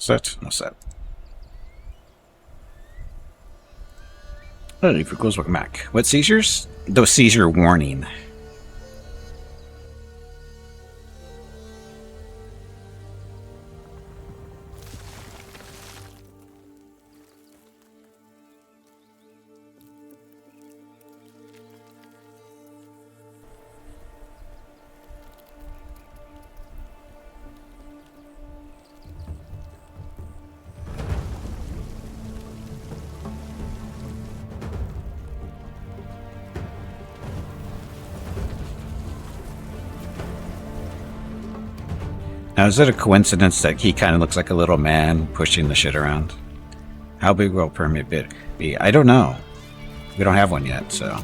Set? No set. Oh, if it goes with Mac. What seizures? Those seizure warning. Now, is it a coincidence that he kind of looks like a little man pushing the shit around? How big will permit bit be? I don't know. We don't have one yet, so.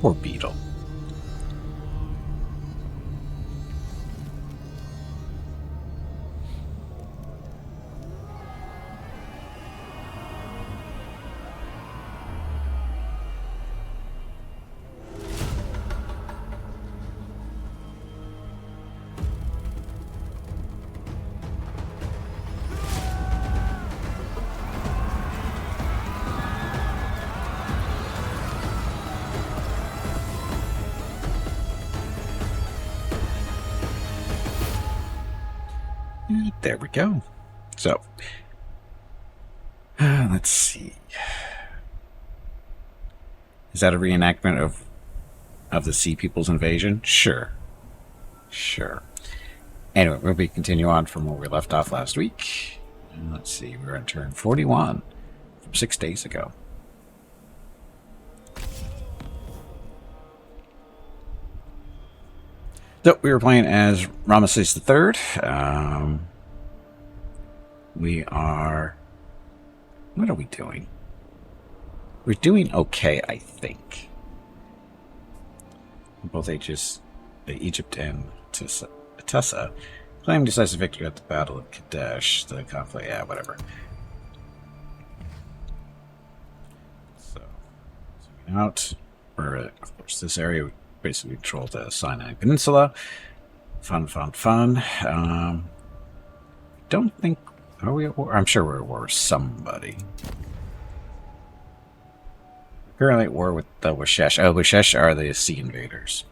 Poor beetle. There we go. So, let's see. Is that a reenactment of the Sea People's invasion? Sure. Sure. Anyway, we'll be continue on from where we left off last week. And let's see, we're on turn 41 from 6 days ago. So we were playing as Ramesses III. We are... What are we doing? We're doing okay, I think. Both Egypt and Tessa claimed decisive victory at the Battle of Kadesh. The conflict, yeah, whatever. So, zooming out. We're, of course, this area basically controlled the Sinai Peninsula. Fun. Don't think... Are we at war? I'm sure we're at war with somebody. Currently at war with the Washesh. Oh, Washesh are the sea invaders.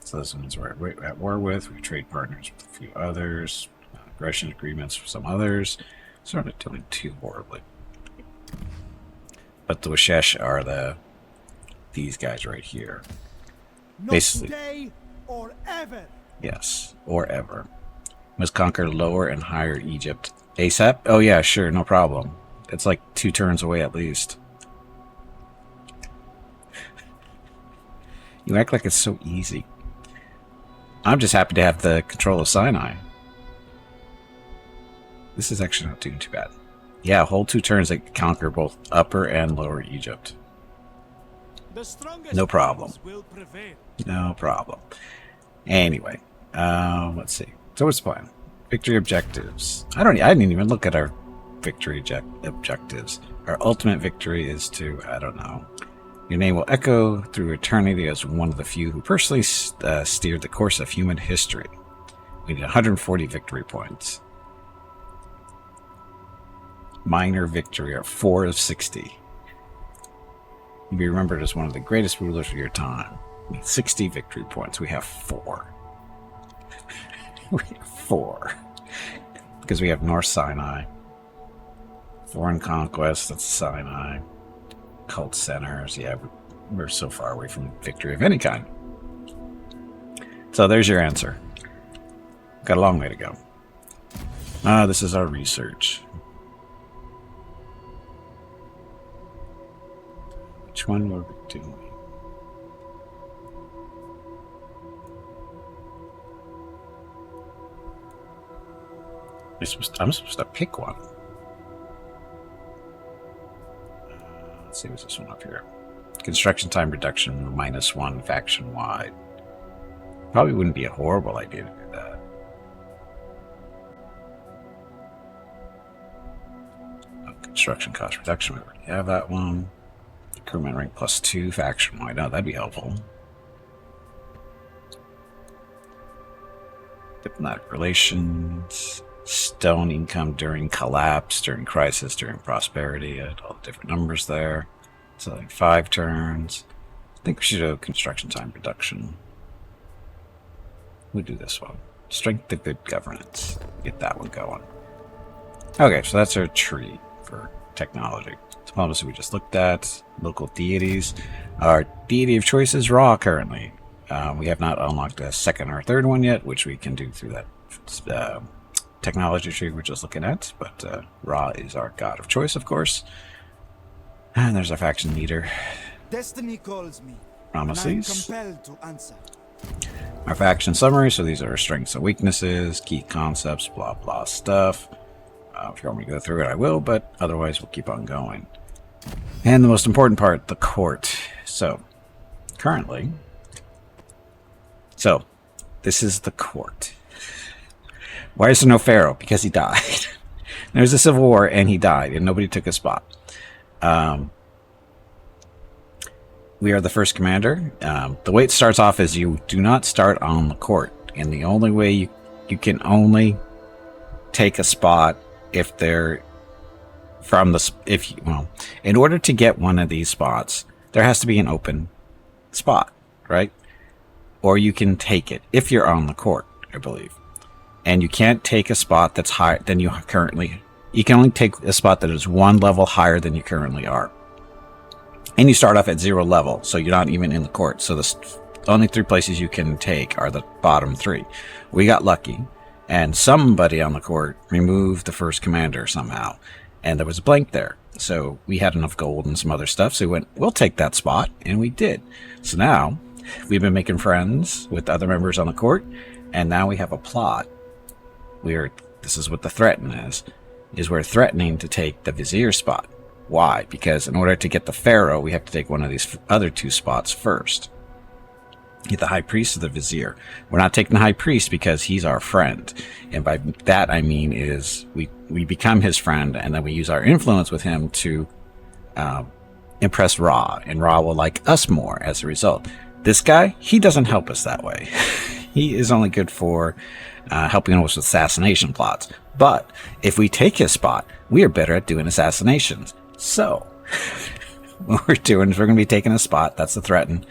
So those ones we're at war with. We trade partners with a few others. Aggression agreements with some others. Sort of doing too horribly. But the Washesh are these guys right here. Not basically. Today or ever. Yes, or ever. Must conquer Lower and Higher Egypt ASAP? Oh yeah, sure, no problem. It's like 2 turns away at least. You act like it's so easy. I'm just happy to have the control of Sinai. This is actually not doing too bad. Yeah, whole 2 turns that conquer both Upper and Lower Egypt. No problem. No problem. Anyway, let's see. So what's the plan? Victory objectives. I didn't even look at our victory objectives. Our ultimate victory is to, I don't know. Your name will echo through eternity as one of the few who personally steered the course of human history. We need 140 victory points. Minor victory are 4 of 60. You'll be remembered as one of the greatest rulers of your time. We need 60 victory points. We have 4. We have 4. Because we have North Sinai. Foreign conquest, that's Sinai. Cult centers, yeah, we're so far away from victory of any kind. So there's your answer. Got a long way to go. This is our research. Which one were we doing? I'm supposed to pick one. Let's see, what's this one up here? Construction time reduction -1 faction wide. Probably wouldn't be a horrible idea to do that. construction cost reduction. We already have that one. Recruitment rank +2 faction. Why not? That'd be helpful. Diplomatic relations. Stone income during collapse, during crisis, during prosperity. All the different numbers there. So like 5 turns. I think we should do construction time reduction. We do this one. Strength of good governance. Get that one going. Okay, so that's our tree for technology. Diplomacy we just looked at. Local deities. Our deity of choice is Ra currently. We have not unlocked a second or third one yet, which we can do through that technology tree we're just looking at. But Ra is our god of choice, of course. And there's our faction leader. Destiny calls me. Ramesses. Compelled to answer. Our faction summary. So these are our strengths and weaknesses, key concepts, blah blah stuff. If you want me to go through it, I will, but otherwise we'll keep on going. And the most important part, the court. So, currently... So, this is the court. Why is there no Pharaoh? Because he died. There's a civil war and he died and nobody took his spot. We are the first commander. The way it starts off is you do not start on the court. And the only way you can only take a spot if they're from the... in order to get one of these spots, there has to be an open spot, right? Or you can take it if you're on the court, I believe. And you can't take a spot that's higher than you currently... You can only take a spot that is one level higher than you currently are. And you start off at 0 level, so you're not even in the court. So the only 3 places you can take are the bottom 3. We got lucky, and somebody on the court removed the first commander somehow. And there was a blank there. So we had enough gold and some other stuff, so we went, we'll take that spot, and we did. So now... We've been making friends with other members on the court, and now we have a plot. This is what the threaten is we're threatening to take the vizier spot. Why? Because in order to get the pharaoh, we have to take one of these other 2 spots first. Get the high priest or the vizier. We're not taking the high priest because he's our friend. And by that I mean is we become his friend, and then we use our influence with him to impress Ra, and Ra will like us more as a result. This guy, he doesn't help us that way. He is only good for helping us with assassination plots. But if we take his spot, we are better at doing assassinations. So, what we're doing is we're going to be taking a spot. That's the threaten.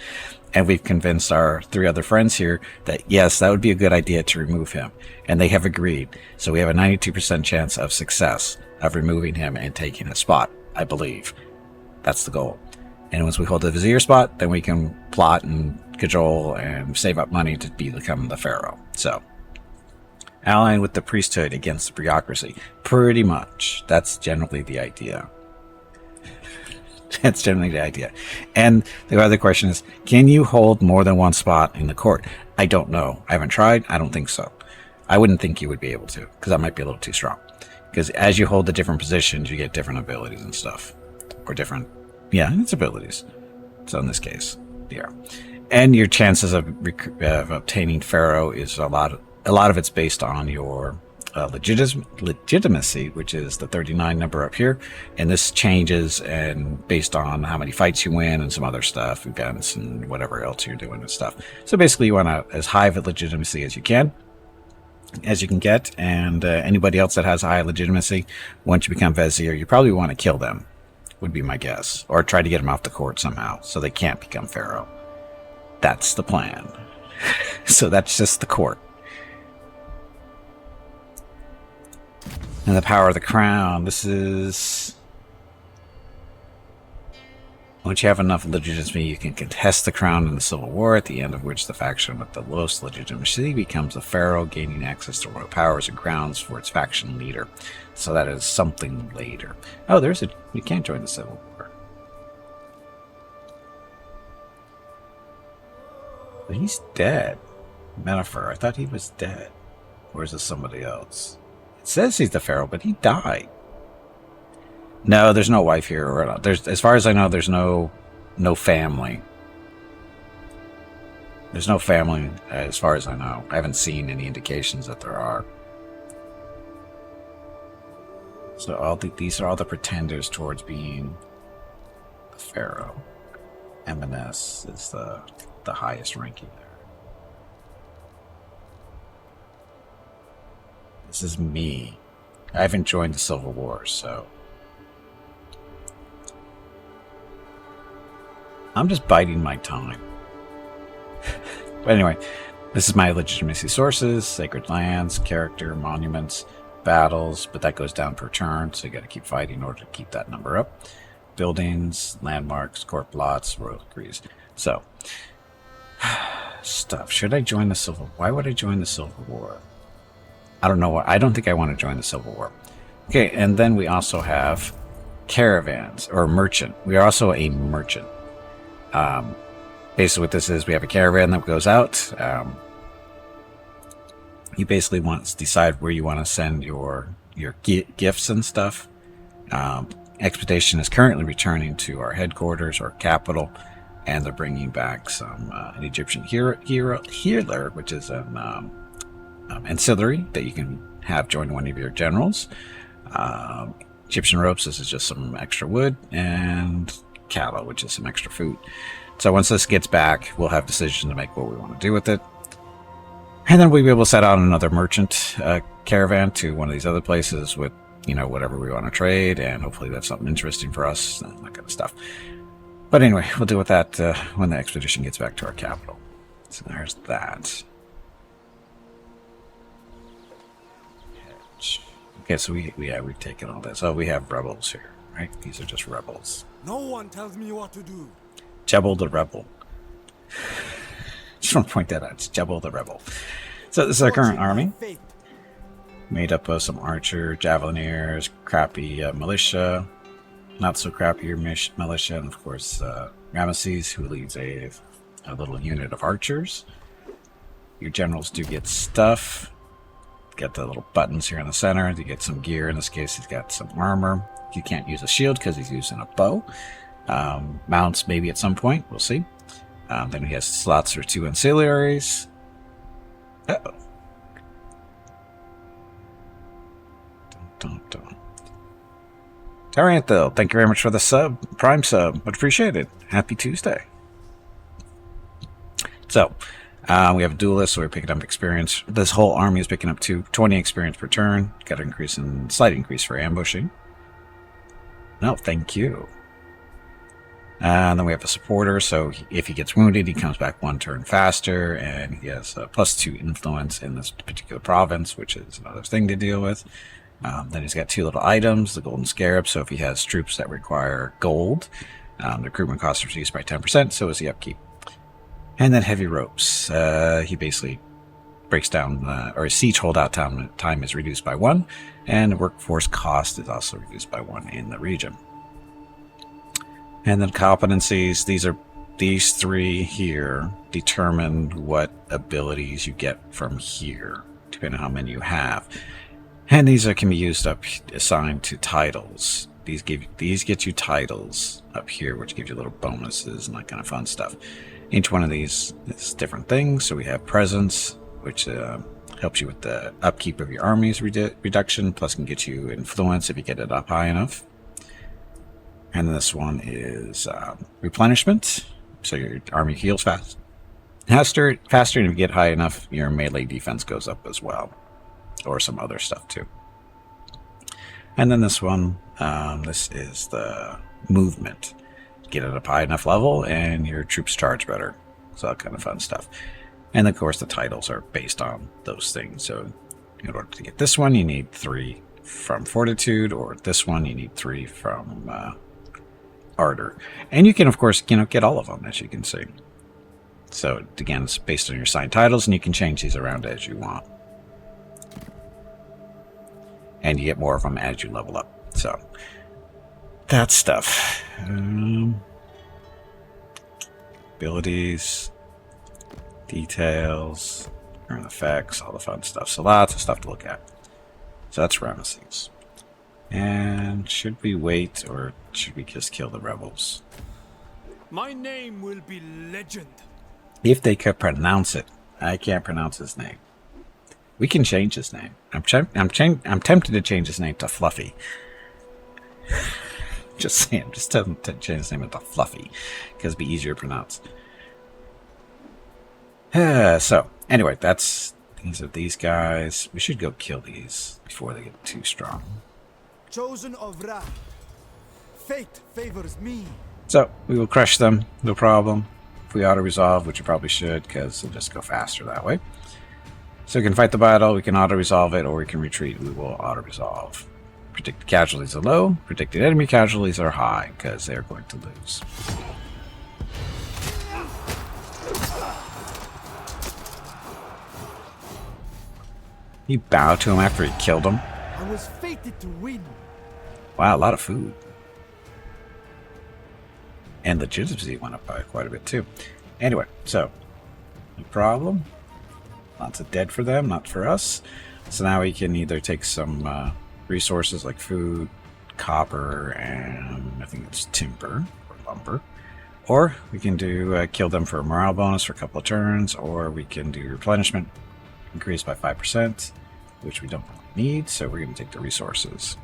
And we've convinced our 3 other friends here that, yes, that would be a good idea to remove him. And they have agreed. So we have a 92% chance of success of removing him and taking a spot, I believe. That's the goal. And once we hold the vizier spot, then we can plot and cajole and save up money to become the pharaoh. So, allying with the priesthood against the bureaucracy. Pretty much. That's generally the idea. That's generally the idea. And the other question is, can you hold more than 1 spot in the court? I don't know. I haven't tried. I don't think so. I wouldn't think you would be able to, because that might be a little too strong. Because as you hold the different positions, you get different abilities and stuff. Or different... Yeah, it's abilities. So in this case, yeah. And your chances of obtaining pharaoh is a lot of it's based on your legitimacy, which is the 39 number up here. And this changes and based on how many fights you win and some other stuff, events and whatever else you're doing and stuff. So basically you want as high of a legitimacy as you can get. And anybody else that has high legitimacy, once you become vizier, you probably want to kill them. Would be my guess. Or try to get them off the court somehow so they can't become pharaoh. That's the plan. So that's just the court. And the power of the crown. This is... Once you have enough legitimacy, you can contest the crown in the civil war, at the end of which the faction with the lowest legitimacy becomes the pharaoh, gaining access to royal powers and crowns for its faction leader. So that is something later. Oh, you can't join the civil war. But he's dead. Metaphor. I thought he was dead. Or is this somebody else? It says he's the pharaoh, but he died. No, there's no wife here. Or there's, as far as I know, there's no family. There's no family, as far as I know. I haven't seen any indications that there are. So these are all the pretenders towards being the Pharaoh. M&S is the highest ranking there. This is me. I haven't joined the Civil War, so I'm just biding my time. But anyway, this is my legitimacy sources: sacred lands, character, monuments, battles, but that goes down per turn, so you got to keep fighting in order to keep that number up. Buildings, landmarks, court plots, royal decrees. So, stuff. Should I join the Civil? Why would I join the Civil War? I don't know. I don't think I want to join the Civil War. Okay, and then we also have caravans or merchant. We are also a merchant. Basically, what this is, we have a caravan that goes out. You basically want to decide where you want to send your gifts and stuff. Expedition is currently returning to our headquarters or capital, and they're bringing back an Egyptian healer, which is an ancillary that you can have join one of your generals. Egyptian ropes, this is just some extra wood, and cattle, which is some extra food. So once this gets back, we'll have decisions to make what we want to do with it. And then we'll be able to set out another merchant caravan to one of these other places with, whatever we want to trade, and hopefully that's something interesting for us, and that kind of stuff. But anyway, we'll deal with that when the expedition gets back to our capital. So there's that. Okay, so we've taken all this. Oh, we have rebels here, right? These are just rebels. No one tells me what to do. Jebel the Rebel. Just want to point that out. It's Jebel the Rebel. So this is our current army, made up of some archer, javelineers, crappy militia, not so crappy militia, and of course Ramesses, who leads a little unit of archers. Your generals do get stuff. Got the little buttons here in the center. You get some gear. In this case, he's got some armor. You can't use a shield because he's using a bow. Mounts maybe at some point. We'll see. Then he has slots for 2 ancillaries. Uh-oh. Dun. Taranthil, thank you very much for the Prime sub. Much appreciated. Happy Tuesday. So, we have a duelist, so we're picking up experience. This whole army is picking up 20 experience per turn. Got an slight increase for ambushing. No, thank you. And then we have a supporter, so if he gets wounded, he comes back 1 turn faster, and he has a +2 influence in this particular province, which is another thing to deal with. Then he's got 2 little items, the golden scarab, so if he has troops that require gold, the recruitment cost is reduced by 10%, so is the upkeep. And then heavy ropes. He basically breaks down, or his siege holdout time is reduced by 1, and workforce cost is also reduced by 1 in the region. And then competencies, these 3 here determine what abilities you get from here, depending on how many you have. And these can be used assigned to titles. These get you titles up here, which gives you little bonuses and that kind of fun stuff. Each one of these is different things. So we have presence, which helps you with the upkeep of your army's reduction, plus can get you influence if you get it up high enough. And this one is replenishment, so your army heals faster, and if you get high enough, your melee defense goes up as well, or some other stuff too. And then this one, this is the movement. Get it up high enough level, and your troops charge better, so that kind of fun stuff. And of course, the titles are based on those things. So, in order to get this one, you need 3 from Fortitude, or this one, you need 3 from Ardor. And you can, of course, get all of them, as you can see. So, again, it's based on your assigned titles, and you can change these around as you want. And you get more of them as you level up. So, that stuff. Abilities, details, current effects, all the fun stuff. So, lots of stuff to look at. So, that's Ramesses. And should we wait, or should we just kill the rebels? My name will be legend. If they could pronounce it. I can't pronounce his name. We can change his name. I'm tempted to change his name to Fluffy. Just saying. Just tell him to change his name to Fluffy, because it'd be easier to pronounce. So, anyway, these are these guys. We should go kill these before they get too strong. Chosen of Ra. Fate favors me. So, we will crush them, no problem. If we auto-resolve, which we probably should, because it'll just go faster that way. So we can fight the battle, we can auto-resolve it, or we can retreat. We will auto-resolve. Predicted casualties are low, predicted enemy casualties are high, because they're going to lose. He bowed to him after he killed him. I was fated to win. Wow, a lot of food. And legitimacy went up by quite a bit too. Anyway, so no problem. Lots of dead for them, not for us. So now we can either take some resources like food, copper, and I think it's timber or lumber. Or we can do kill them for a morale bonus for a couple of turns, or we can do replenishment, increase by 5%, which we don't need, so we're going to take the resources.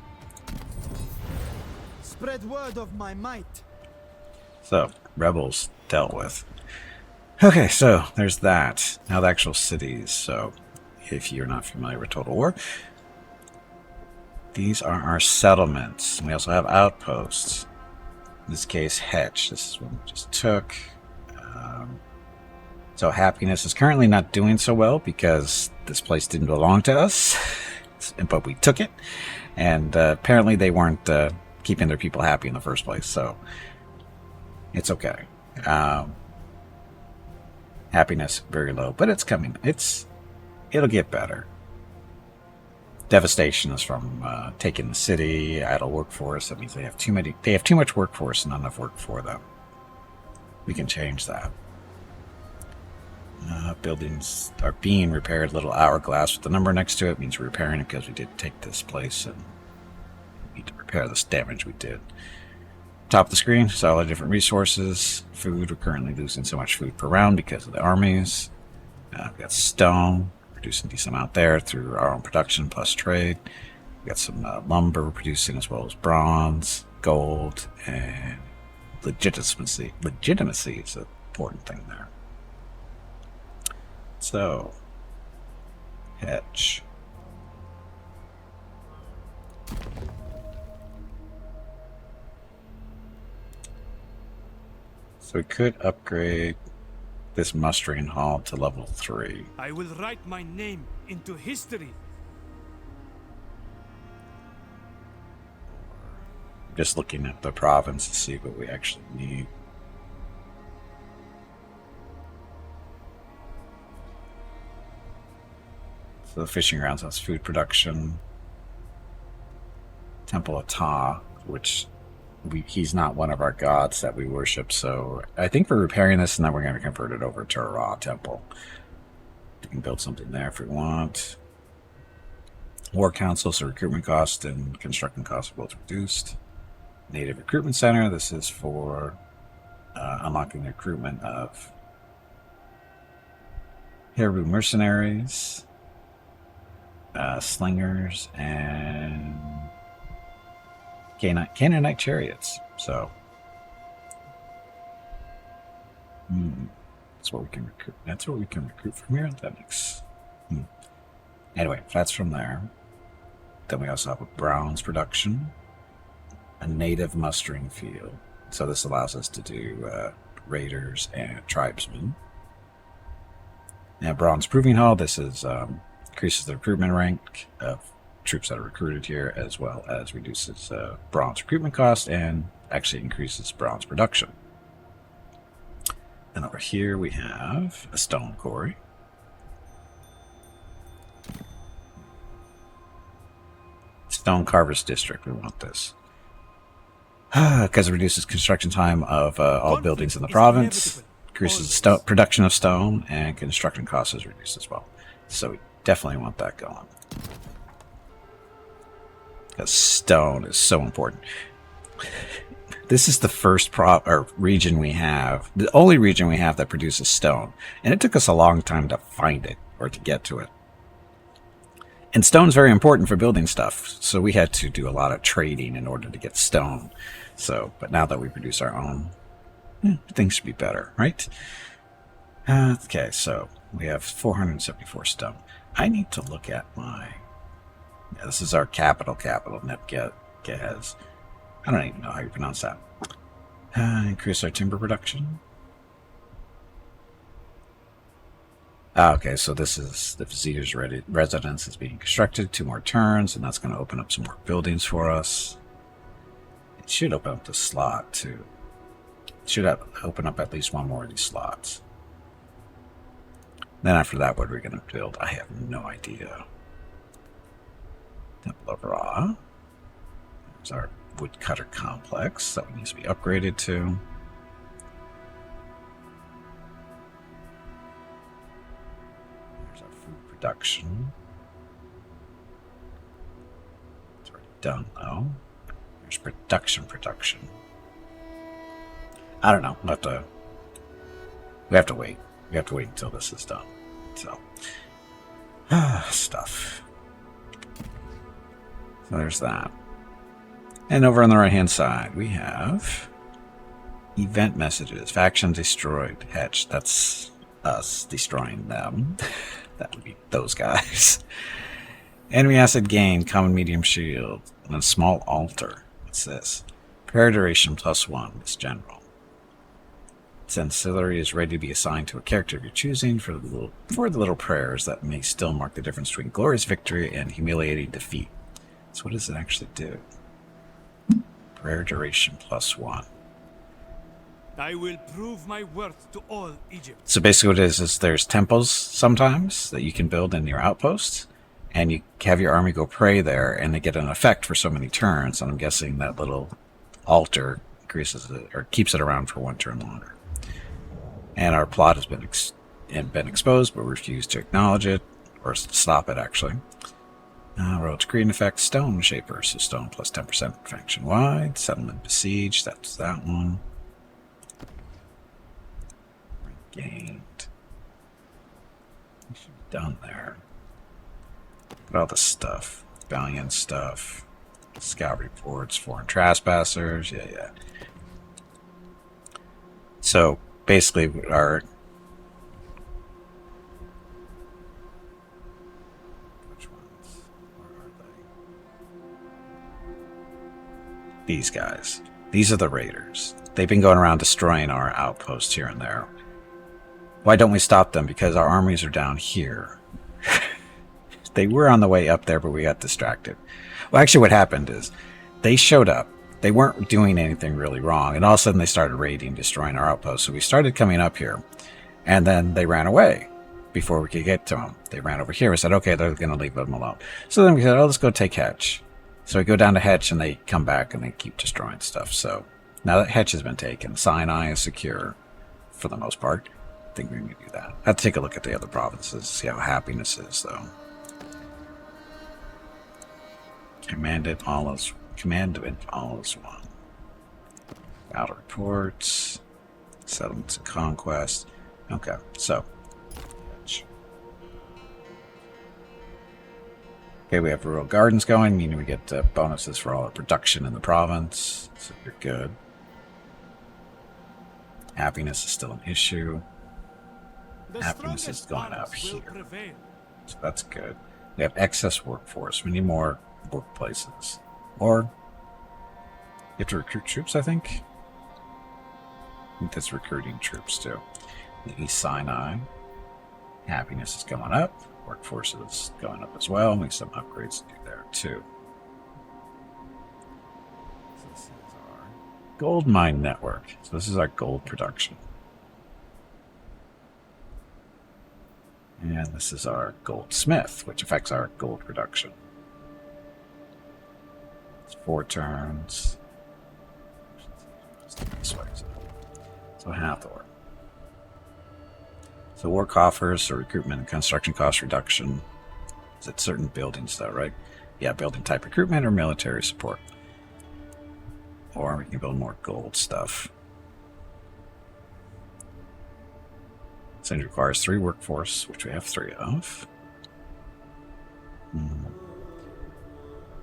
Spread word of my might. So, rebels dealt with. Okay, so there's that. Now the actual cities. So, if you're not familiar with Total War, these are our settlements. We also have outposts. In this case, Hetch. This is what we just took. So Happiness is currently not doing so well because this place didn't belong to us, but we took it. And apparently they weren't keeping their people happy in the first place, so it's okay. Happiness very low, but it's coming. It'll get better. Devastation is from taking the city, idle workforce. That means they have too much workforce and not enough work for them. We can change that. Buildings are being repaired. Little hourglass with the number next to it means we're repairing it because we did take this place and we need to repair this damage we did. Top of the screen, saw all the different resources. Food, we're currently losing so much food per round because of the armies. We've got stone, producing a decent amount there through our own production plus trade. We've got some lumber we're producing as well as bronze, gold, and legitimacy. Legitimacy is an important thing there. So, Hetch. So we could upgrade this mustering hall to level 3. I will write my name into history. Just looking at the province to see what we actually need. So the fishing grounds has food production. Temple of Ta, which he's not one of our gods that we worship, so I think we're repairing this and then we're going to convert it over to a Ra temple. We can build something there if we want. War Council, so recruitment cost and construction costs are both reduced. Native Recruitment Center, this is for unlocking the recruitment of Herbu mercenaries, slingers, and Canaanite chariots. So that's what we can recruit. That's what we can recruit from here. That makes anyway. That's from there. Then we also have a bronze production, a native mustering field. So this allows us to do raiders and tribesmen. Now bronze proving hall. This is increases the recruitment rank of troops that are recruited here, as well as reduces bronze recruitment cost and actually increases bronze production. And over here we have a stone quarry. Stone Carvers District, we want this. Because it reduces construction time of all buildings in the province, increases production of stone, and construction costs is reduced as well. So we definitely want that going. Because stone is so important. This is the first region we have, the only region we have that produces stone. And it took us a long time to find it, or to get to it. And stone's very important for building stuff, so we had to do a lot of trading in order to get stone. So, but now that we produce our own, things should be better, right? Okay, so we have 474 stone. I need to look at my... Yeah, this is our capital net gas. I don't even know how you pronounce that. Increase our timber production. Okay, so this is the Visiter's residence is being constructed. 2 more turns, and that's going to open up some more buildings for us. It should open up the slot, too. It should open up at least 1 more of these slots. Then after that, what are we going to build? I have no idea. Temple of Ra. There's our woodcutter complex that needs to be upgraded to. There's our food production. It's already done, though. There's production. I don't know. We have to wait. We have to wait until this is done. So, stuff. So there's that. And over on the right-hand side, we have event messages. Faction destroyed. Hedge. That's us destroying them. That would be those guys. Enemy asset gain. Common medium shield. And a small altar. What's this? Prayer duration +1. It's general. Its ancillary is ready to be assigned to a character of your choosing for the little prayers that may still mark the difference between glorious victory and humiliating defeat. So what does it actually do? Prayer duration +1. I will prove my worth to all Egypt. So basically what it is there's temples sometimes that you can build in your outposts, and you have your army go pray there, and they get an effect for so many turns, and I'm guessing that little altar increases it, or keeps it around for 1 turn longer. And our plot has been exposed, but we refuse to acknowledge it, or stop it, actually. Road screen effect, stone shaper, so stone plus 10% faction-wide. Settlement besieged, that's that one. Gained. We should be done there. Look at all the stuff. Valiant stuff. Scout reports, foreign trespassers, yeah. So, basically, our... Which ones? Where are they? These guys. These are the raiders. They've been going around destroying our outposts here and there. Why don't we stop them? Because our armies are down here. They were on the way up there, but we got distracted. Well, actually what happened is they showed up. They weren't doing anything really wrong, and all of a sudden they started raiding, destroying our outposts. So we started coming up here, and then they ran away before we could get to them. They ran over here. We said, okay, they're going to leave them alone. So then we said, oh, let's go take Hetch. So we go down to Hetch, and they come back, and they keep destroying stuff. So now that Hetch has been taken, Sinai is secure for the most part. I think we can do that. I have to take a look at the other provinces, see how happiness is, though. Commandment all is one. Battle reports, settlements and conquest. Okay, so. Okay, we have rural gardens going, meaning we get bonuses for all our production in the province. So you're good. Happiness is still an issue. Happiness is going up here. So that's good. We have excess workforce. We need more workplaces. Or you have to recruit troops, I think. I think that's recruiting troops too. The East Sinai. Happiness is going up. Workforce is going up as well. We have some upgrades to do there too. So this is our gold mine network. So this is our gold production. And this is our goldsmith, which affects our gold production. It's 4 turns. This way, so Hathor. So war coffers, so recruitment and construction cost reduction. Is it certain buildings though, right? Yeah, building type recruitment or military support. Or we can build more gold stuff. So it requires 3 workforce, which we have 3 of.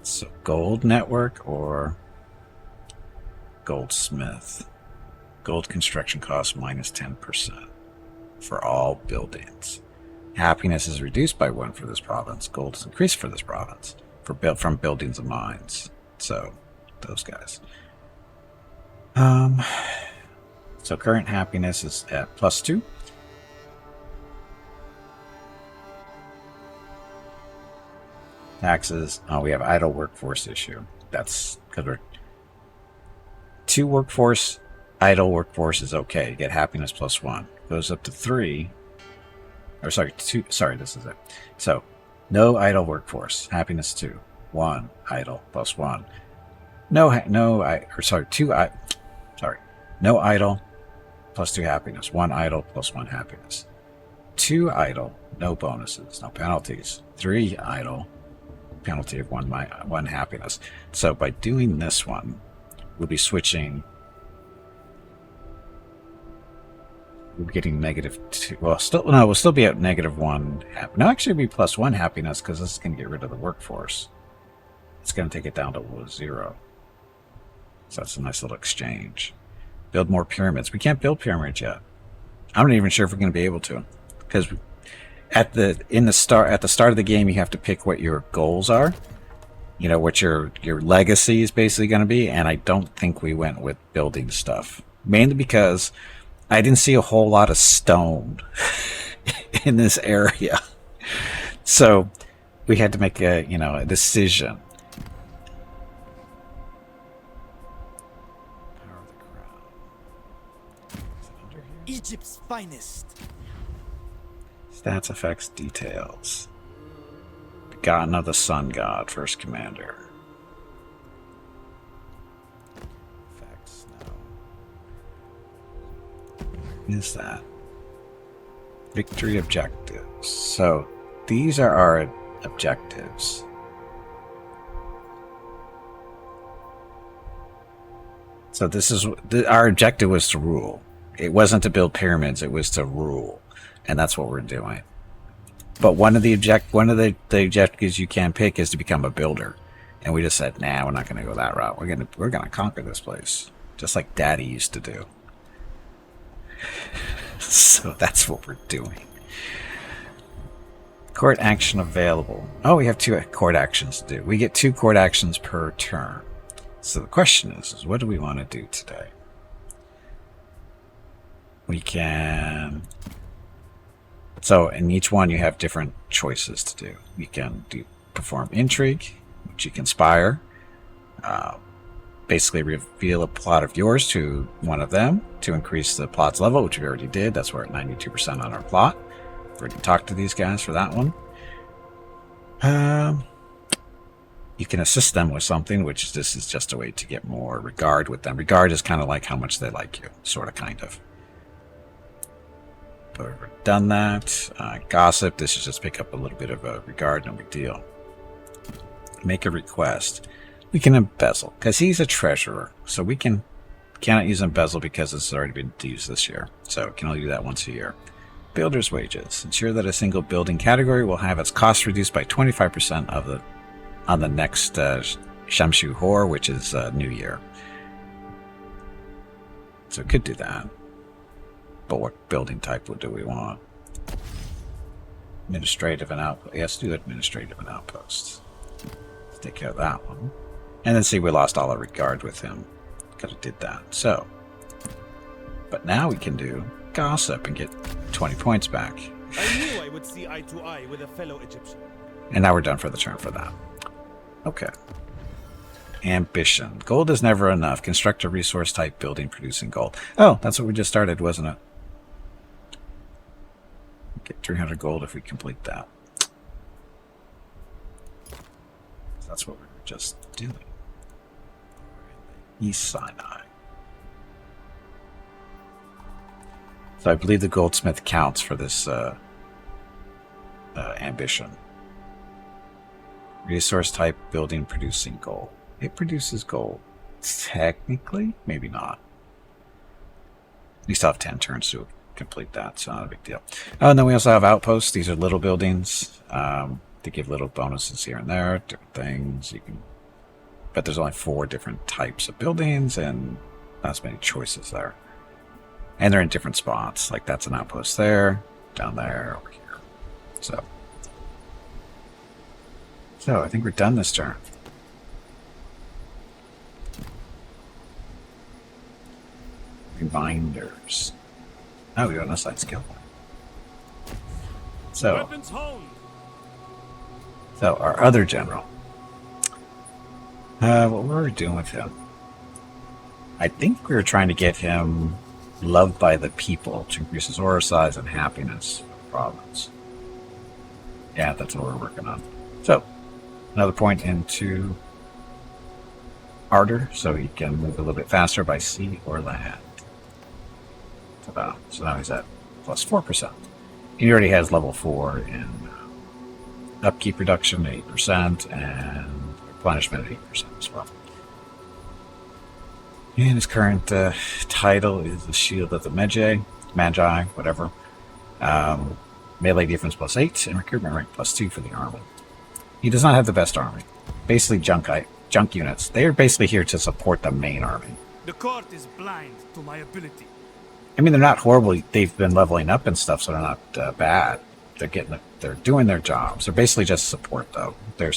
So gold network or goldsmith. Gold construction cost minus 10% for all buildings. Happiness is reduced by 1 for this province. Gold is increased for this province from buildings and mines. So those guys. So current happiness is at +2. Taxes. Oh, we have idle workforce issue. That's because we're 2 workforce. Idle workforce is okay. You get happiness +1. Goes up to 3. Or sorry, 2. Sorry, this is it. So no idle workforce. Happiness 2. 1 idle +1. No idle +2 happiness. 1 idle +1 happiness. 2 idle, no bonuses, no penalties. 3 idle, penalty of 1 happiness. So by doing this one, we'll be switching. We're getting -2. Well, we'll still be at -1. No, actually, it'll be +1 happiness because this is going to get rid of the workforce. It's going to take it down to 0. So that's a nice little exchange. Build more pyramids. We can't build pyramids yet. I'm not even sure if we're going to be able to, because at the start of the game, you have to pick what your goals are. You know, what your legacy is basically going to be, and I don't think we went with building stuff, mainly because I didn't see a whole lot of stone in this area. So we had to make a decision. Egypt's finest. Stats, effects, details. Begotten of the Sun God, first commander. Effects, no. What is that? Victory objectives. So these are our objectives. So this is our objective was to rule. It wasn't to build pyramids, it was to rule. And that's what we're doing. But one of the objectives you can pick is to become a builder. And we just said, nah, we're not gonna go that route. We're gonna conquer this place. Just like Daddy used to do. So that's what we're doing. Court action available. Oh, we have 2 court actions to do. We get 2 court actions per turn. So the question is what do we want to do today? We can... So in each one you have different choices to do. You can perform intrigue, which you can conspire. Basically reveal a plot of yours to one of them to increase the plot's level, which we already did. That's we're at 92% on our plot. We already talked to these guys for that one. You can assist them with something, which this is just a way to get more regard with them. Regard is kind of like how much they like you, sort of, kind of. But we've done that. Gossip, this is just pick up a little bit of a regard, no big deal. Make a request. We can embezzle, because he's a treasurer, so we cannot use embezzle because it's already been used this year. So we can only do that once a year. Builder's wages. Ensure that a single building category will have its cost reduced by 25% on the next Shamshu Hor, which is New Year. So we could do that. But what building type do we want? Administrative and outpost. Yes, do administrative and outposts. Let's take care of that one. And then see, we lost all our regard with him because we did that. So, but now we can do gossip and get 20 points back. I knew I would see eye to eye with a fellow Egyptian. And now we're done for the turn for that. Okay. Ambition. Gold is never enough. Construct a resource type building producing gold. Oh, that's what we just started, wasn't it? Get 300 gold if we complete that. That's what we were just doing. East Sinai. So I believe the goldsmith counts for this ambition. Resource type building producing gold. It produces gold. Technically, maybe not. We still have 10 turns to complete that, so not a big deal. Oh, and then we also have outposts. These are little buildings. They give little bonuses here and there, different things. You can but there's only 4 different types of buildings and not as many choices there. And they're in different spots. Like that's an outpost there, down there, over here. So I think we're done this turn. Reminders. Oh, we got an aside skill. Weapons honed. So our other general. What were we doing with him? I think we were trying to get him loved by the people to increase his aura size and happiness of the province. Yeah, that's what we're working on. So, another point into Ardor, so he can move a little bit faster by sea or land. So now he's at plus 4%. He already has level 4 in upkeep reduction 8% and replenishment 8% as well. And his current title is the Shield of the Magi, whatever. Melee defense plus 8 and recruitment rank plus 2 for the army. He does not have the best army. Basically junk units. They are basically here to support the main army. The court is blind to my ability. I mean, they're not horrible. They've been leveling up and stuff, so they're not bad. They're doing their jobs. They're basically just support, though. They're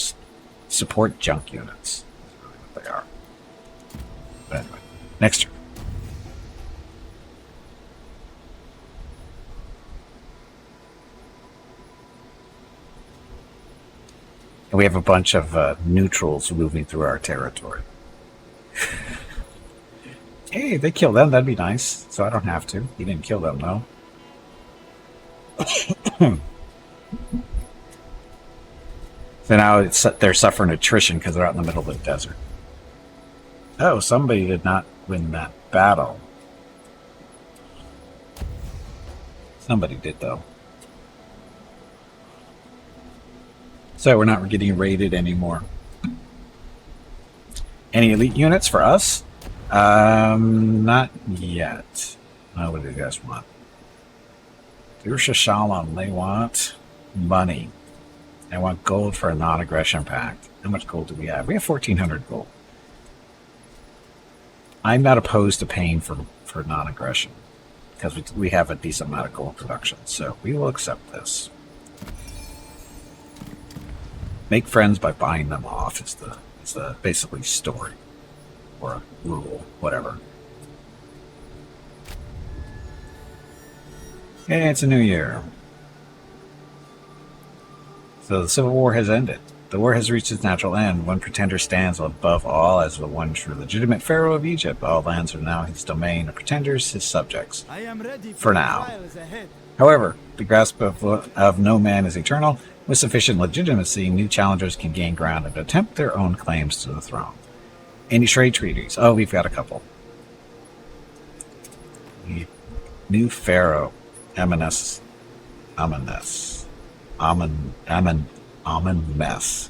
support junk units. That's really what they are. But anyway, next turn. And we have a bunch of neutrals moving through our territory. Hey, they kill them. That'd be nice. So I don't have to. He didn't kill them, though. So now they're suffering attrition because they're out in the middle of the desert. Oh, somebody did not win that battle. Somebody did, though. So we're not getting raided anymore. Any elite units for us? Not yet. What do you guys want? Durusha Shalom, they want money. They want gold for a non-aggression pact. How much gold do we have? We have 1,400 gold. I'm not opposed to paying for non-aggression because we have a decent amount of gold production, so we will accept this. Make friends by buying them off is the basically story or a rule, whatever. Okay, it's a new year. So the Civil War has ended. The war has reached its natural end. One pretender stands above all as the one true legitimate Pharaoh of Egypt. All lands are now his domain, and pretenders his subjects. I am ready For now. However, the grasp of no man is eternal. With sufficient legitimacy, new challengers can gain ground and attempt their own claims to the throne. Any trade treaties? Oh, we've got a couple. New Pharaoh, Ramesses. Mess.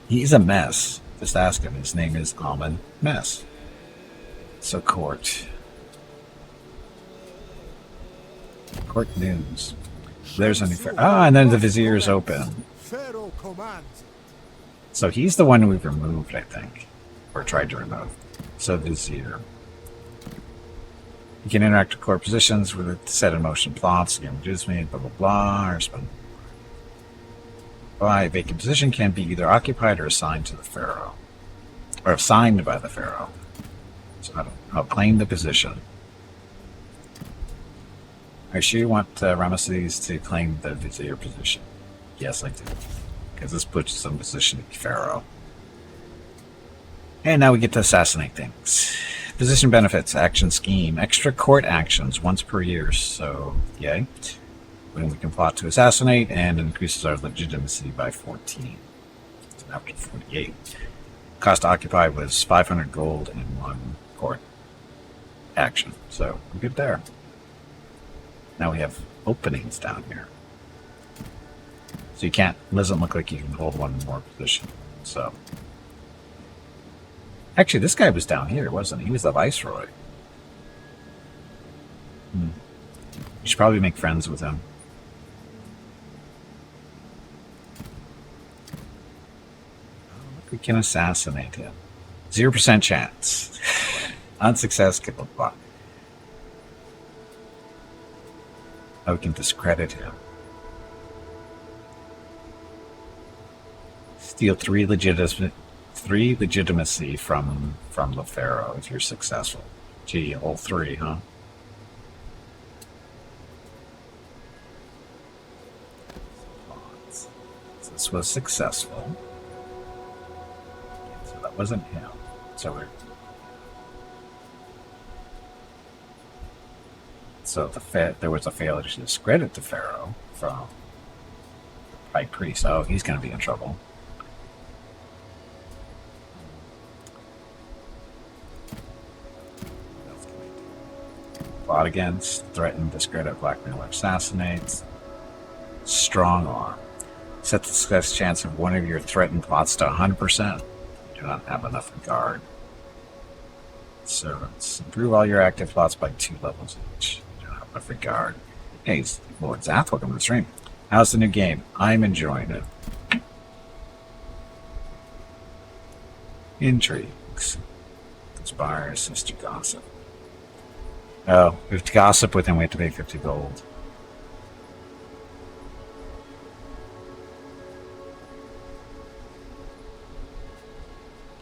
He's a mess. Just ask him. His name is Mess. So court news. There's a new Pharaoh. And then the vizier is open. Pharaoh commands. So he's the one we've removed, I think, or tried to remove. So vizier. You can interact with core positions with set in motion plots. Again, reduce me, blah blah blah. Or spend. A vacant position can be either occupied or assigned to the Pharaoh, or assigned by the Pharaoh. So I'll claim the position. Are you sure you want Ramesses to claim the vizier position? Yes, I do, because this puts us in position to be Pharaoh. And now we get to assassinate things. Position benefits, action scheme, extra court actions once per year. So, yay. When we can plot to assassinate, and increases our legitimacy by 14. So after 48. Cost to occupy was 500 gold and 1 court action. So we're good there. Now we have openings down here. So doesn't look like you can hold one more position. So. Actually, this guy was down here, wasn't he? He was the viceroy. You should probably make friends with him. We can assassinate him. 0% chance. Unsuccessful block. Oh, we can discredit him. Steal three legitimacy from the Pharaoh if you're successful. Gee, all three, huh? This was successful. So that wasn't him. There was a failure to discredit the Pharaoh from the High Priest. Oh, he's going to be in trouble. Plot against, threaten, discredit, blackmail, or assassinate. Strong arm. Set the success chance of one of your threatened plots to 100%. You do not have enough regard. Servants. Improve all your active plots by 2 levels each. You do not have enough regard. Hey, Lord Zath, welcome to the stream. How's the new game? I'm enjoying it. Intrigues. Conspire, sister gossip. Oh, we have to gossip with him, we have to pay 50 gold.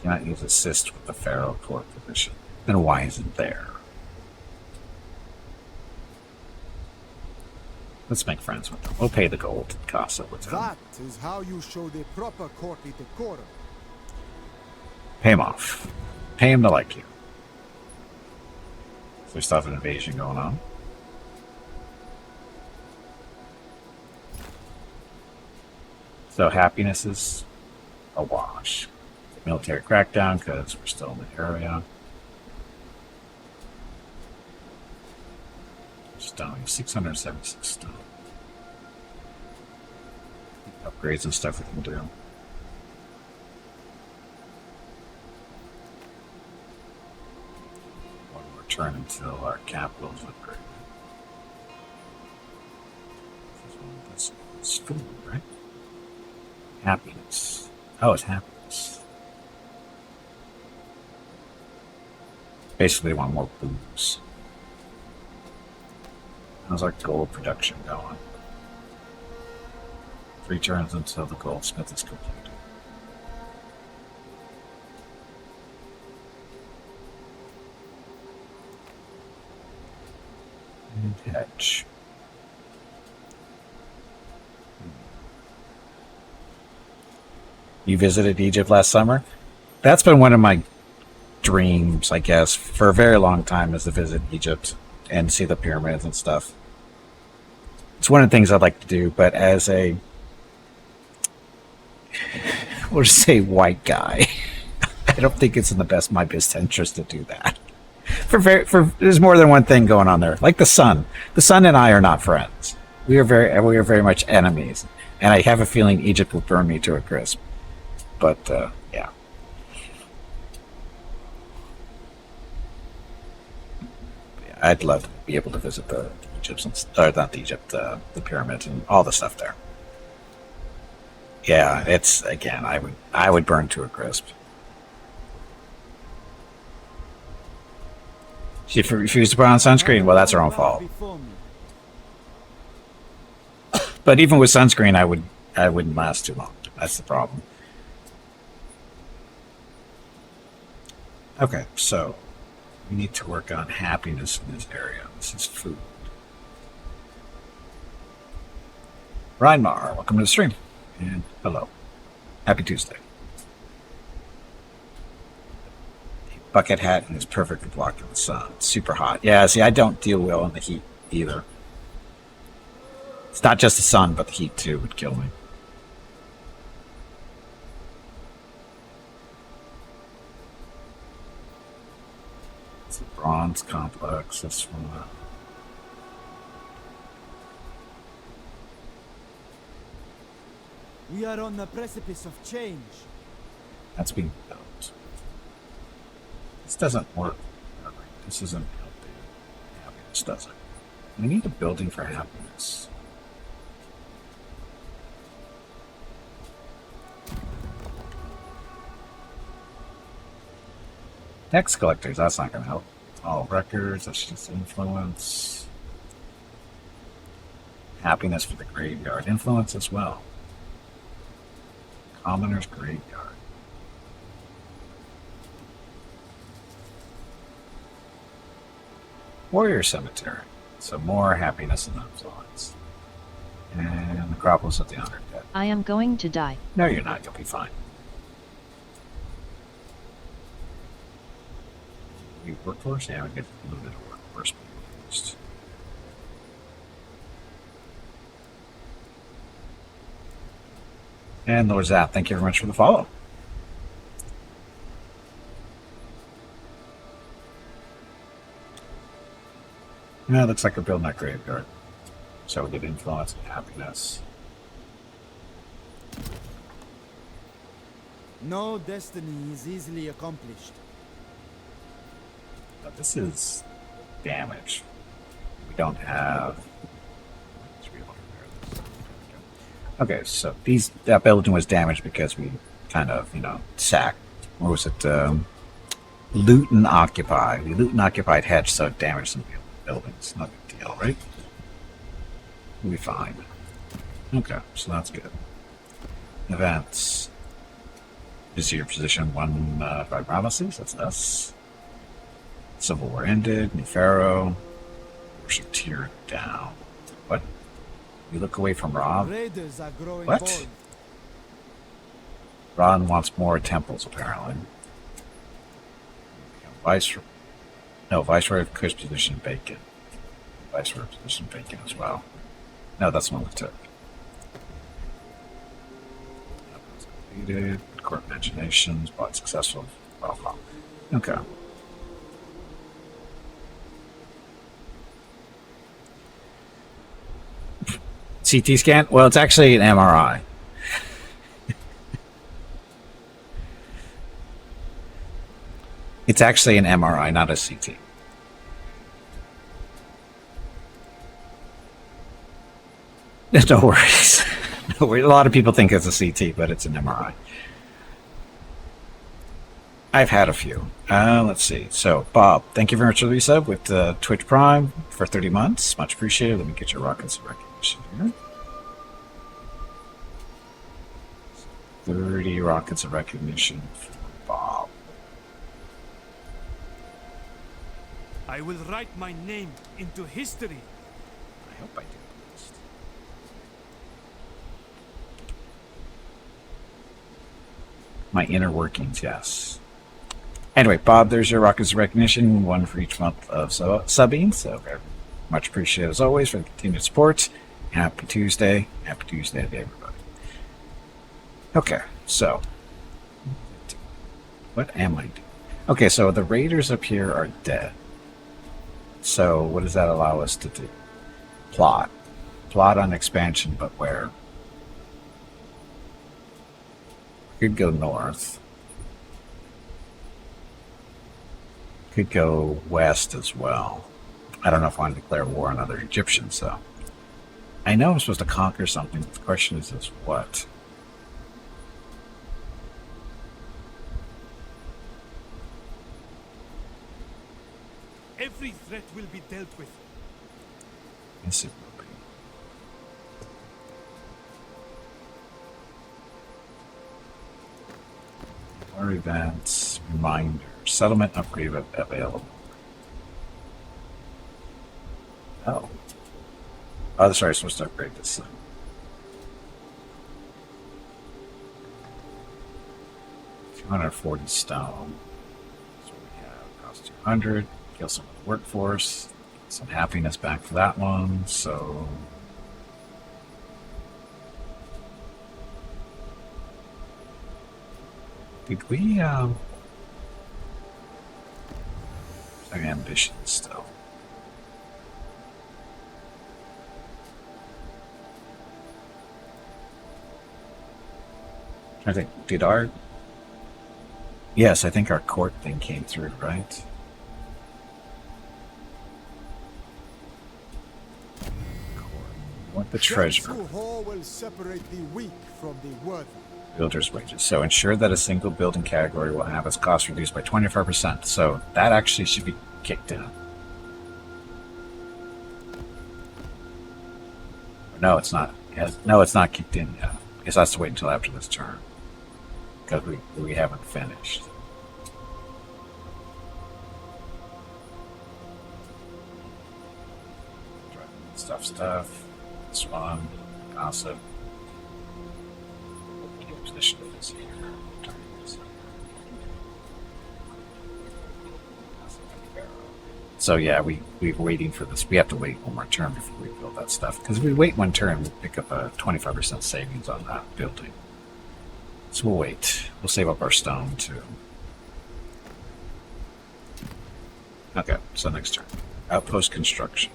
Cannot use assist with the Pharaoh court position. Then why is it there? Let's make friends with them. We'll pay the gold to gossip with them. That is how you show the proper courtly decorum. Pay him off. Pay him to like you. So we still have an invasion going on. So happiness is a wash. Military crackdown because we're still in the area. Stone, 676 stone. Upgrades and stuff we can do. One more turn until our capital is upgraded. It's food, right? Happiness. Oh, it's happiness. Basically, want more booze. How's our gold production going? 3 turns until the goldsmith is completed. And hedge. You visited Egypt last summer? That's been one of my dreams, I guess, for a very long time, is to visit Egypt and see the pyramids and stuff. It's one of the things I'd like to do, but as a, we'll just say, white guy, I don't think it's in my best interest to do that. There's more than one thing going on there. Like the sun. The sun and I are not friends. We are very much enemies, and I have a feeling Egypt will burn me to a crisp. But yeah. I'd love to be able to visit the Egyptians, or not the Egypt, the pyramids and all the stuff there. Yeah, it's, again, I would burn to a crisp. She refused to put on sunscreen. Well, that's her own fault. But even with sunscreen, I wouldn't last too long. That's the problem. Okay, so we need to work on happiness in this area. This is food. Reinmar, welcome to the stream. And hello. Happy Tuesday. Bucket hat and is perfect for blocking the sun. It's super hot. Yeah, see, I don't deal well in the heat either. It's not just the sun, but the heat too would kill me. It's a bronze complex. This one. We are on the precipice of change. That's being built. This doesn't work. This isn't helping happiness, does it? We need a building for happiness. Tax collectors, that's not going to help. All records, that's just influence. Happiness for the graveyard. Influence as well. Commoner's graveyard. Warrior cemetery. So more happiness and influence. And necropolis of the honored dead. I am going to die. No, you're not. You'll be fine. We workforce? Yeah, we get a little bit of workforce. And Lord Zap, thank you very much for the follow. Yeah, it looks like we're building that graveyard. So we get influence and happiness. No destiny is easily accomplished. But this is damage. We don't have. Okay, so that building was damaged because we kind of, sacked. What was it? Loot and occupy. We loot and occupied hedge, so it damaged some buildings. No big deal, right? We'll be fine. Okay, so that's good. Events. This is your position 1 by Ramesses. That's us. Civil War ended. New Pharaoh. Worship tier down. What? You look away from Ra. Raiders are growing What? bold. Ron wants more temples, apparently. Viceroy of Kush position Bacon. Viceroy position Bacon as well. No, that's one we took. Completed. Court Imaginations. Bought successful. Well. Okay. CT scan? Well, it's actually an MRI. It's actually an MRI, not a CT. No worries. No worries. A lot of people think it's a CT, but it's an MRI. I've had a few. Let's see. So, Bob, thank you very much for the resub with Twitch Prime for 30 months. Much appreciated. Let me get your rockets of recognition here. 30 rockets of recognition for Bob. I will write my name into history. I hope I do. My inner workings, yes. Anyway, Bob, there's your rockets of recognition, 1 for each month of subbing. So very much appreciated as always for the continued support. Happy Tuesday. Happy Tuesday to everybody. Okay, so what am I doing? Okay, so the raiders up here are dead. So what does that allow us to do? Plot. Plot on expansion, but where? Could go north. Could go west as well. I don't know if I want to declare war on other Egyptians, though. I know I'm supposed to conquer something, but the question is what? Every threat will be dealt with. Yes, it will be. War events, reminder, settlement upgrade available. Oh. Oh, sorry, I'm supposed to upgrade this thing. $240 stone. That's what we have. Cost 200. Kill some of the workforce. Some happiness back for that one. So did we some ambition still? I think did our yes, I think our court thing came through, right? What the treasure? Who will separate the weak from the worthy. Builder's wages. So ensure that a single building category will have its cost reduced by 25%. So that actually should be kicked in. No, it's not. No, it's not kicked in yet. I guess it has to wait until after this turn. Because we haven't finished. Stuff. This one. Gossip. Position is here. So yeah, we're waiting for this. We have to wait one more turn before we build that stuff. Because if we wait one turn, we pick up a 25% savings on that building. So we'll wait. We'll save up our stone too. Okay, so next turn. Outpost construction.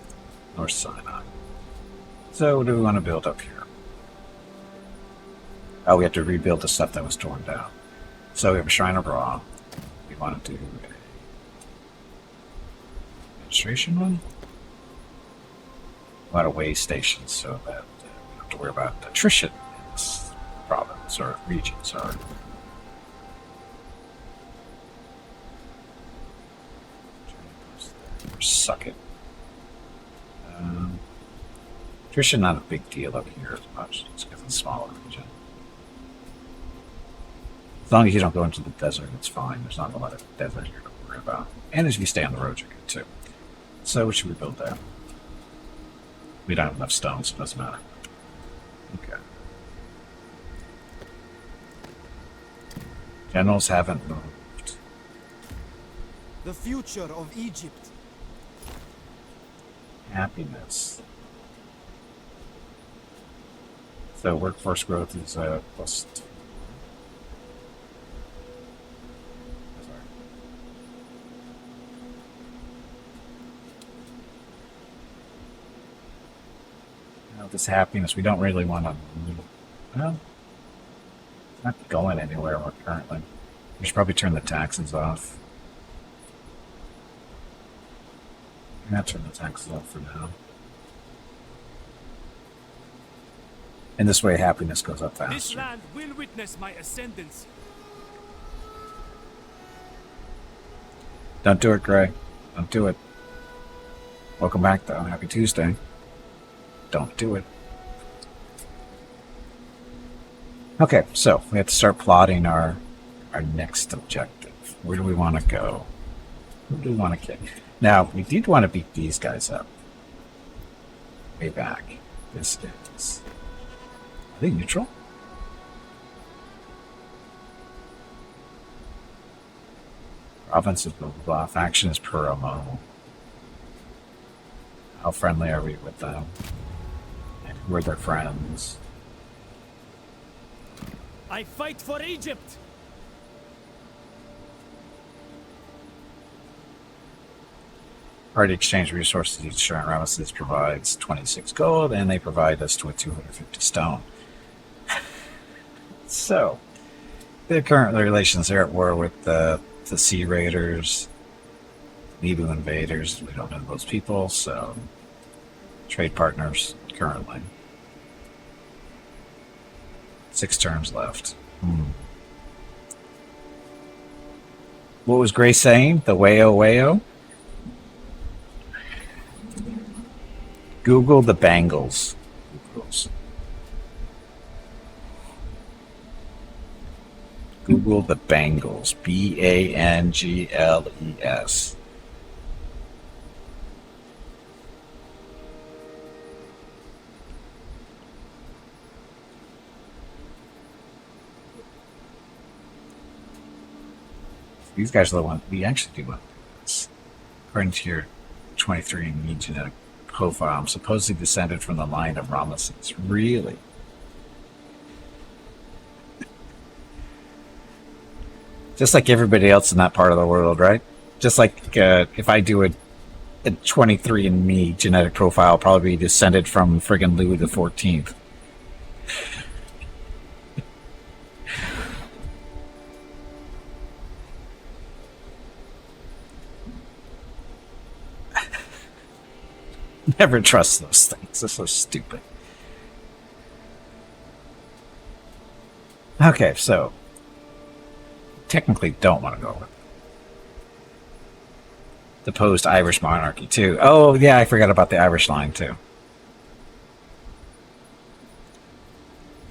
North Sinai. So what do we want to build up here? Oh, we have to rebuild the stuff that was torn down. So we have a Shrine of Ra. We want to do a administration one. A lot of way stations so that we don't have to worry about attrition in this province or region, sorry. Suck it. Attrition not a big deal up here as much. It's because it's a smaller region. As long as you don't go into the desert, it's fine. There's not a lot of desert here to worry about. And as you stay on the road, you're good too. So what should we build there? We don't have enough stone, so it doesn't matter. Okay. Generals haven't moved. The future of Egypt. Happiness. So workforce growth is plus. This happiness, we don't really want to. Well, it's not going anywhere currently. We should probably turn the taxes off. I'm gonna turn the taxes off for now. And this way, happiness goes up faster. This land will witness my ascendancy. Don't do it, Gray. Don't do it. Welcome back, though. Happy Tuesday. Don't do it. Okay, so we have to start plotting our next objective. Where do we want to go? Who do we want to kick? Now, we did want to beat these guys up. Way back. This is... Are they neutral? Province of blah, blah, blah. Faction is Pharaoh. How friendly are we with them? We're their friends. I fight for Egypt! Party exchange resources each turn. Ramesses provides 26 gold, and they provide us with 250 stone. So, the current relations are at war with the Sea Raiders, Nebu invaders. We don't know those people, so trade partners currently. 6 turns left. What was Gray saying? The wayo. Google the Bangles. Google the Bangles. Bangles. These guys are the ones we actually do want to do this. According to your 23andMe genetic profile, I'm supposedly descended from the line of Ramesses. Really? Just like everybody else in that part of the world, right? Just like if I do a 23andMe genetic profile, I'll probably be descended from friggin' Louis the 14th. Never trust those things. They're so stupid. Okay, so technically don't want to go with deposed Irish monarchy too. Oh yeah, I forgot about the Irish line too.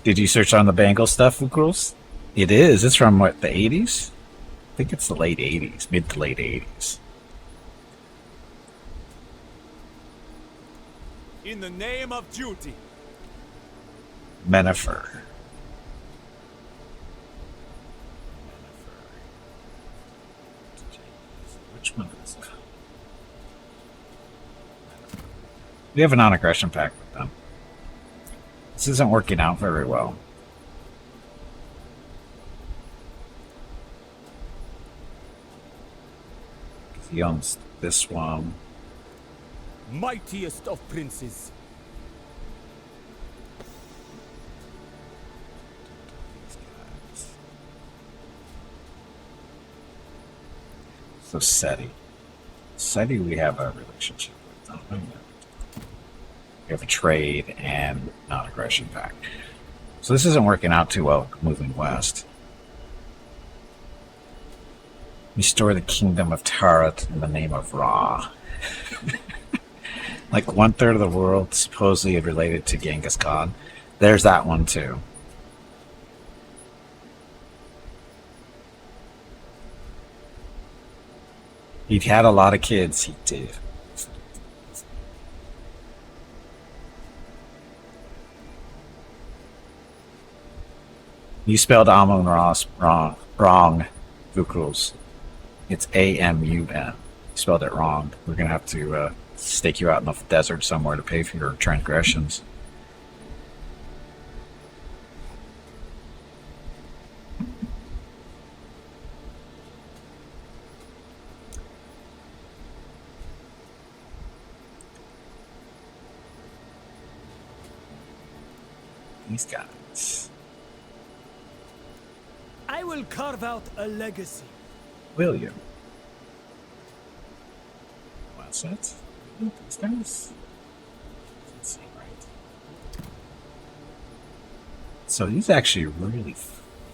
Did you search on the Bengal stuff, Vukrils? It is. It's from what, the 80s? I think it's the late 80s, mid to late 80s. In the name of duty. Menifer. Which one is it? We have a non-aggression pact with them. This isn't working out very well. He owns this one. Mightiest of princes. So SETI. SETI we have a relationship with. Don't we? We have a trade and non-aggression pact. So this isn't working out too well moving west. Restore the kingdom of Tarat in the name of Ra. Like 1/3 of the world supposedly related to Genghis Khan. There's that one too. He had a lot of kids, he did. You spelled Amun Ross wrong, Vukrils. It's A-M-U-N. You spelled it wrong. We're going to have to stake you out in the desert somewhere to pay for your transgressions. These guys. I will carve out a legacy. Will you? What's that? These guys? Let's see, right. So he's actually really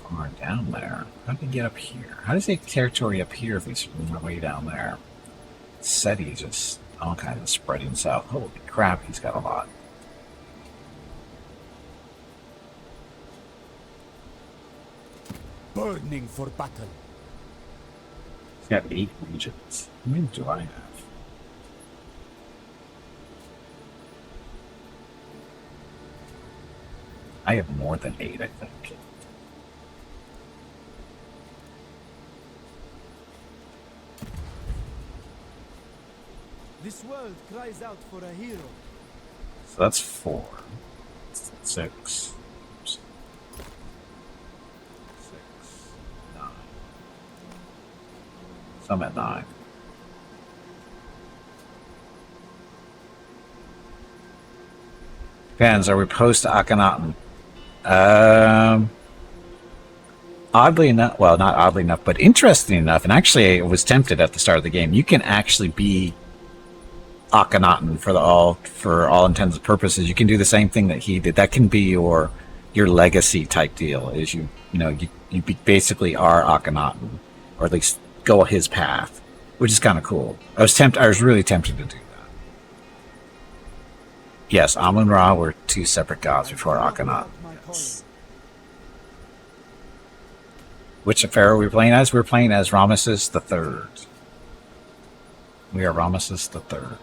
far down there. How do you get up here? How does he take territory up here if he's way down there? SETI just all kinds of spreading south. Holy crap, he's got a lot. Burning for battle. He's got 8 regions. How many do I have? I have more than 8, I think. This world cries out for a hero. So that's 4. 6. 6, 9. So I'm at 9. Depends, are we post Akhenaten? Oddly enough, well, not oddly enough, but interesting enough, and actually I was tempted at the start of the game, you can actually be Akhenaten for all intents and purposes. You can do the same thing that he did. That can be your legacy type deal. Is you basically are Akhenaten, or at least go his path, which is kind of cool. I was really tempted to do that. Yes, Amun Ra were 2 separate gods before Akhenaten. Yes. Which Pharaoh we were playing as? We were playing as Ramesses the Third. We are Ramesses the Third.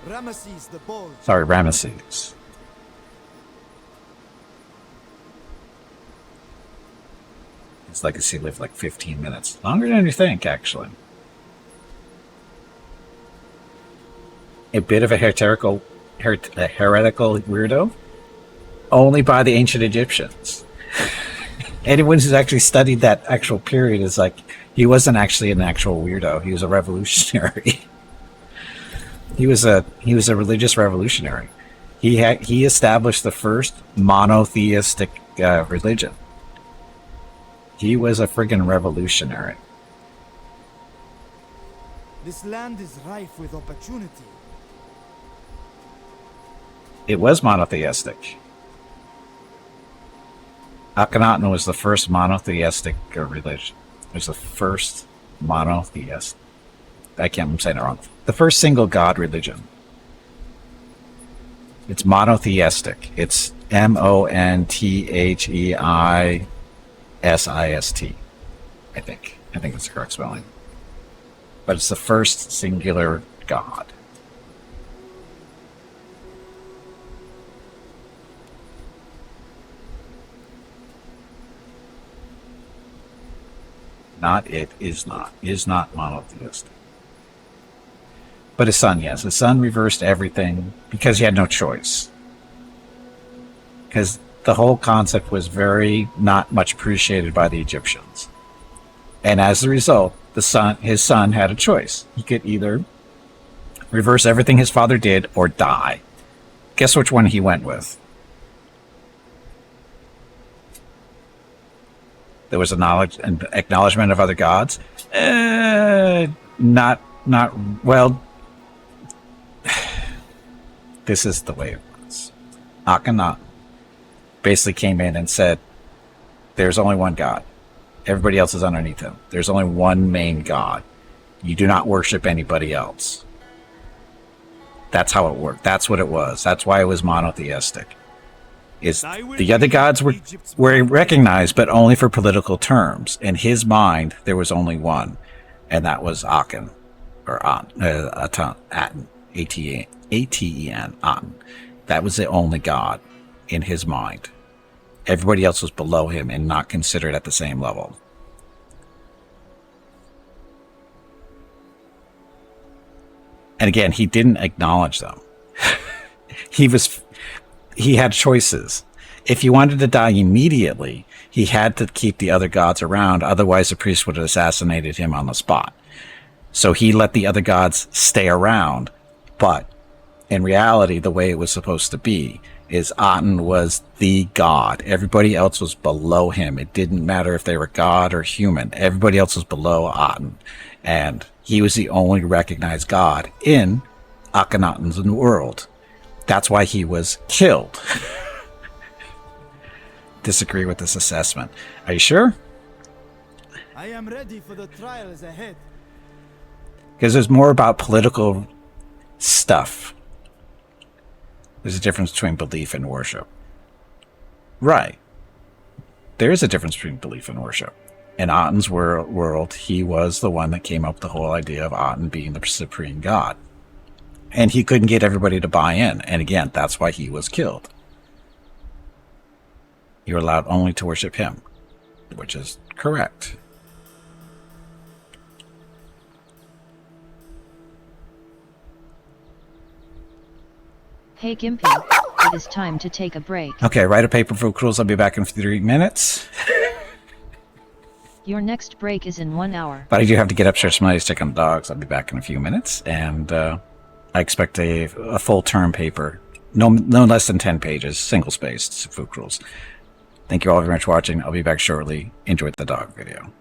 Ramesses the Bold. Sorry, Ramesses. His legacy lived like 15 minutes. Longer than you think, actually. A bit of a heretical weirdo. Only by the ancient Egyptians. Anyone who's actually studied that actual period is like, he wasn't actually an actual weirdo. He was a revolutionary. He was a religious revolutionary. He established the first monotheistic religion. He was a friggin' revolutionary. This land is rife with opportunity. It was monotheistic. Akhenaten was the first monotheistic religion. It was the first monotheist. I'm saying it wrong. The first single god religion. It's monotheistic. It's monotheisist. I think that's the correct spelling. But it's the first singular god. Is not monotheistic. But his son, yes. His son reversed everything because he had no choice. Because the whole concept was very not much appreciated by the Egyptians. And as a result, his son had a choice. He could either reverse everything his father did or die. Guess which one he went with? There was an acknowledgement of other gods. Not well. This is the way it was. Akhenaten basically came in and said, "There's only one God. Everybody else is underneath him. There's only one main God. You do not worship anybody else." That's how it worked. That's what it was. That's why it was monotheistic. The other gods were recognized, but only for political terms. In his mind, there was only one, and that was Aten, or Aten, A-T-E-N, Aten. That was the only god in his mind. Everybody else was below him and not considered at the same level. And again, he didn't acknowledge them. He had choices. If he wanted to die immediately, he had to keep the other gods around. Otherwise, the priest would have assassinated him on the spot. So he let the other gods stay around. But in reality, the way it was supposed to be is Aten was the god. Everybody else was below him. It didn't matter if they were god or human. Everybody else was below Aten. And he was the only recognized god in Akhenaten's world. That's why he was killed. Disagree with this assessment. Are you sure? I am ready for the trials ahead. Because there's more about political stuff. There's a difference between belief and worship. Right. There is a difference between belief and worship. In Aten's world, he was the one that came up with the whole idea of Aten being the supreme god. And he couldn't get everybody to buy in. And again, that's why he was killed. You're allowed only to worship him, which is correct. Hey Gimpy, it is time to take a break. Okay, write a paper for Cruels. I'll be back in 3 minutes. Your next break is in 1 hour. But I do have to get upstairs to check on the dogs. I'll be back in a few minutes. And I expect a full term paper. No less than 10 pages, single-spaced, Food Cruels. Thank you all very much for watching. I'll be back shortly. Enjoy the dog video.